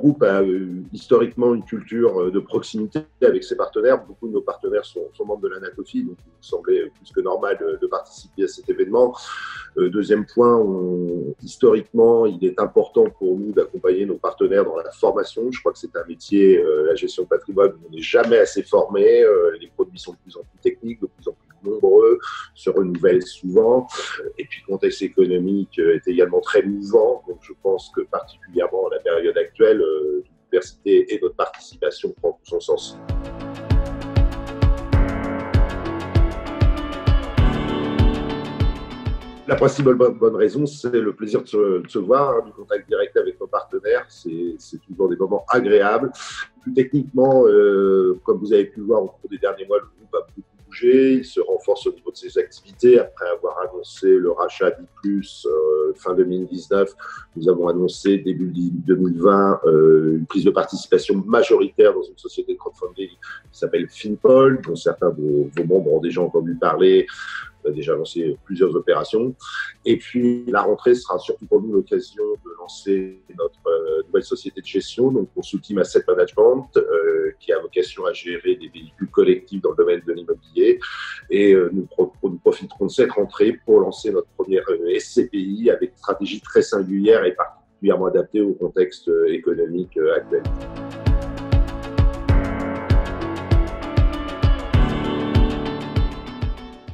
groupe a historiquement une culture de proximité avec ses partenaires. Beaucoup de nos partenaires sont membres de l'Anatofi, donc il nous semblait plus que normal de participer à cet événement. Deuxième point, historiquement, il est important pour nous d'accompagner nos partenaires dans la formation. Je crois que c'est un métier, la gestion de patrimoine, où on n'est jamais assez formé. Les produits sont de plus en plus techniques, de plus en plus nombreux, se renouvellent souvent. Et puis le contexte économique est également très mouvant. Donc je pense que particulièrement à la période actuelle, l'université et notre participation prend tout son sens. La principale bonne raison, c'est le plaisir de se voir, du contact direct avec nos partenaires. C'est toujours des moments agréables. Plus techniquement, comme vous avez pu le voir au cours des derniers mois, le groupe a beaucoup bougé. Il se renforce au niveau de ses activités. Après avoir annoncé le rachat d'I+, fin 2019, nous avons annoncé début 2020 une prise de participation majoritaire dans une société de crowdfunding qui s'appelle Finpol, dont certains de vos membres ont déjà entendu parler. On a déjà lancé plusieurs opérations. Et puis, la rentrée sera surtout pour nous l'occasion de lancer notre nouvelle société de gestion, donc Consulting Asset Management, qui a vocation à gérer des véhicules collectifs dans le domaine de l'immobilier. Et nous profiterons de cette rentrée pour lancer notre première SCPI avec une stratégie très singulière et particulièrement adaptée au contexte économique actuel.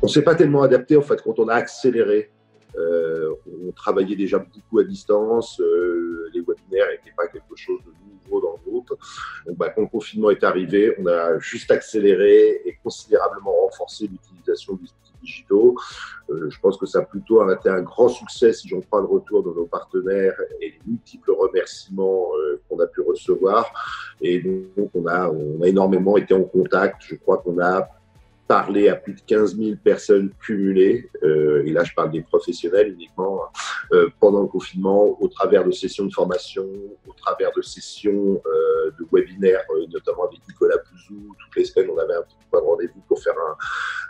On ne s'est pas tellement adapté en fait quand on a accéléré. On travaillait déjà beaucoup à distance, les webinaires n'étaient pas quelque chose de nouveau dans le groupe. Donc, quand le confinement est arrivé, on a juste accéléré et considérablement renforcé l'utilisation des outils digitaux. Je pense que ça a plutôt été un grand succès si j'en prends le retour de nos partenaires et les multiples remerciements qu'on a pu recevoir. Et donc on a énormément été en contact. Je crois qu'on a parler à plus de 15 000 personnes cumulées, et là je parle des professionnels uniquement, pendant le confinement, au travers de sessions de formation, au travers de sessions de webinaires, notamment avec Nicolas Pouzou. Toutes les semaines, on avait un petit point de rendez-vous pour faire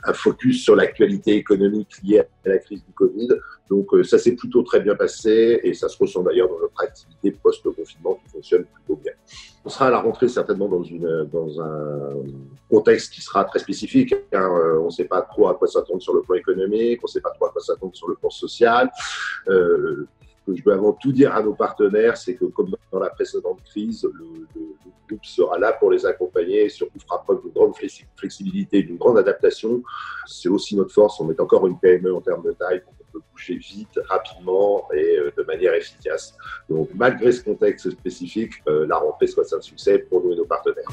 un focus sur l'actualité économique liée à la crise du Covid. Donc ça s'est plutôt très bien passé et ça se ressent d'ailleurs dans notre activité post-confinement qui fonctionne plutôt bien. On sera à la rentrée certainement dans un contexte qui sera très spécifique. On ne sait pas trop à quoi s'attendre sur le plan économique, on ne sait pas trop à quoi s'attendre sur le plan social. Ce que je veux avant tout dire à nos partenaires, c'est que comme dans la précédente crise, le groupe sera là pour les accompagner et surtout fera preuve d'une grande flexibilité, d'une grande adaptation. C'est aussi notre force, on est encore une PME en termes de taille, donc on peut bouger vite, rapidement et de manière efficace. Donc malgré ce contexte spécifique, la rentrée soit un succès pour nous et nos partenaires.